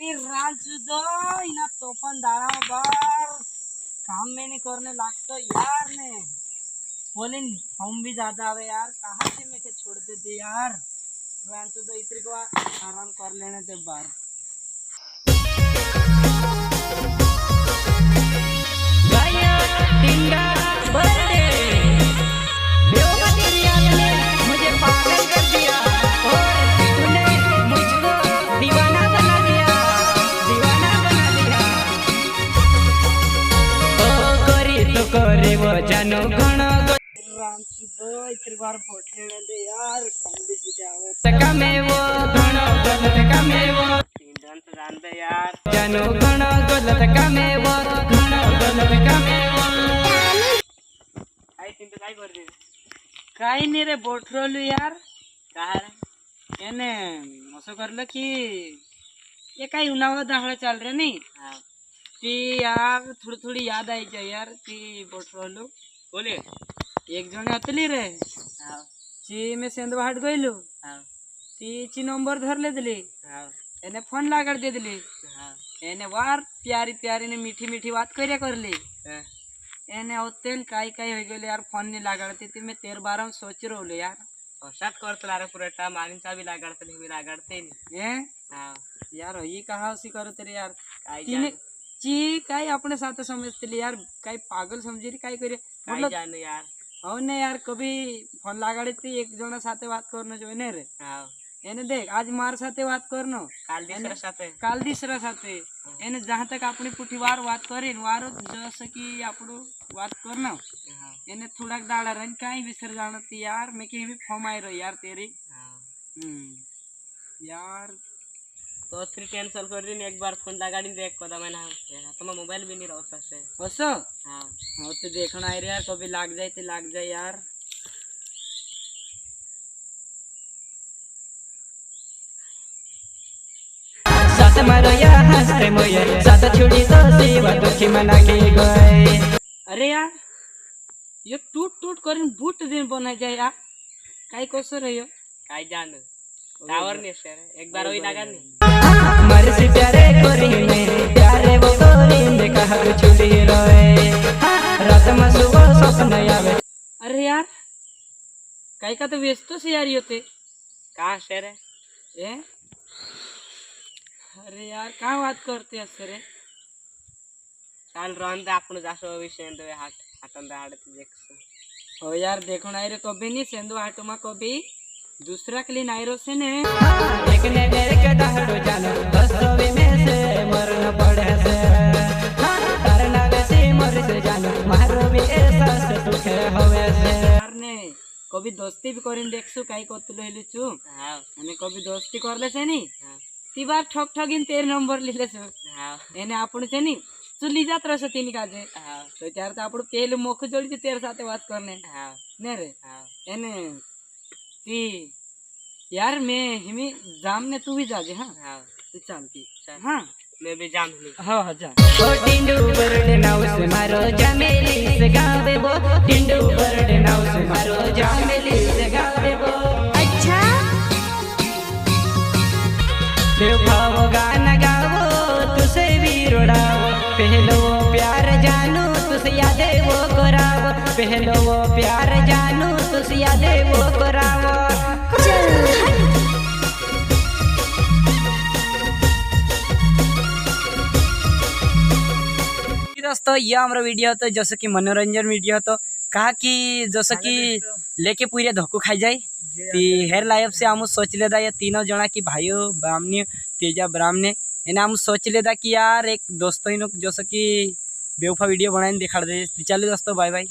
इना तोफान दाड़ा बार काम में नहीं करने लगता यार ने बोले हम भी ज्यादा आवे यार कहाँ से मैं के छोड़ देते यार रांचुदो इतनी को आराम कर लेने दे बार मुझे पागल कर दिया और तूने मुझको दीवाना बना दिया ओ करी तो करे वो जानो घणो रांचुदो इतनी बार बोट लेने दे यार हम भी जुटे आवे तका में वो घणो गलत का में वो इंडियन तो जानते यार जानो घणो गलत का में वो घणो गलत का में वो आई चिंता काय कर दे काही नाही रे बोटरोलू यार काय એને असं करलं की ये काही उन्हाळा दाहळा चाल रे नाही ती यार थोडी थोडी याद आई क्या यार ती बोटरोलू बोले एक जण आतली रे ची मी सेंदवाहाट गइलो ती ची नंबर धरले दिली એને फोन लागड़ दे दिली એને वार प्यारी प्यारी ने मीठी मीठी बात करिया करली એને होतेन काय काय हो गेले यार फोन नहीं लागड़ती थी मैं 13-12 में सोच रहो यार औसत करतला रे पूरा टाइम मानिंचा भी लागड़ते नहीं लागड़ते नहीं हैं हां यार ये कहा उसी करो तेरे यार तीने ची काय अपने साथ समझते ले यार काय पागल समझी रे काय करे मतलब जाने यार हो ने यार कभी फोन लगाड़ी थी एक जना साथे बात करनो जो ने रे हां એને देख आज मार साथे बात करनो काल दूसरा साथे એને जहां तक अपनी पुठी वार बात करीन वारो जैसे कि आपड़ो बात करनो એને થોડાક દાડા રહીને કાઈ વિસર જાણતી यार मैं कि भी फॉर्म आई रहो यार तेरी यार तो थ्री कैंसिल कर रही एक बार फोन लगाड़ी देख को मैंने तो मोबाइल भी नहीं रहता से बस हां हां तो देखना है यार कभी लाग जाए तो लाग जाए यार साथ मारो या हंसते मोये साथ छुड़ी तो सीवा दुखी मना के गए अरे यार ये टूट टूट करिन बूट दिन बना जाए यार काय कसो रहियो काय जान टावर ने सर एक बार होई लगा नहीं मर से प्यारे कोरी में प्यारे वो कोरी में कहा छुड़ी रोए रात में सुबह सपना आवे अरे यार काय का तो व्यस्त से यार होते कहां से रे ए अरे यार कहाँ बात करते हैं सर चाल रन दे आपण जासो विषय दे हाट हाटन दे हाट देख ओ यार देखो ना रे कभी नहीं सेंदो हाट में कभी दूसरा के लिए नाइरो से ने एक ने मेरे के दहड़ो जानो बसवे में से मरना पड़े से करना वैसे मर से जानो मारो भी ऐसा से दुख होवे से यार ने कभी दोस्ती भी करिन देखसु काई कोतलो हेलु छु हां અને कभी दोस्ती करले से नहीं ती बार ठक ठगिन 13 नंबर लिले छ हां એને આપણું છે ની ચુલી જાત રસ તેની કાજે હા તો ત્યારે તો આપણું પહેલું મોખ જોડી છે તેર સાથે વાત કરને હા ને રે હા એને ती यार मैं हिमी जाम ने तू भी जाजे हां हां तू चलती हां मैं भी जाम ली हां हां जा ओ टिंडू बरडे नाव से मारो जमेली से गावे वो टिंडू बरडे नाव से मारो जमेली से गावे वो अच्छा देखाओ गाना गाओ तुसे भी रुड़ाओ पहलो वो प्यार जानू तुसे याद वो कराओ पहलो वो प्यार जानू तुसे याद वो कराओ दोस्तों ये हमारा वीडियो तो जैसे कि मनोरंजन वीडियो तो कहा कि जैसे कि लेके पूरे धोखो खाई जाए ती हेर लाइफ से हम सोच लेदा ये तीनों जना की भाइयों ब्राह्मणी तेजा ब्राह्मणे इन्हें हम सोच लेदा कि यार एक दोस्तों जैसे कि बेवफा वीडियो बनाने दिखा दे चलो दोस्तों बाय बाय।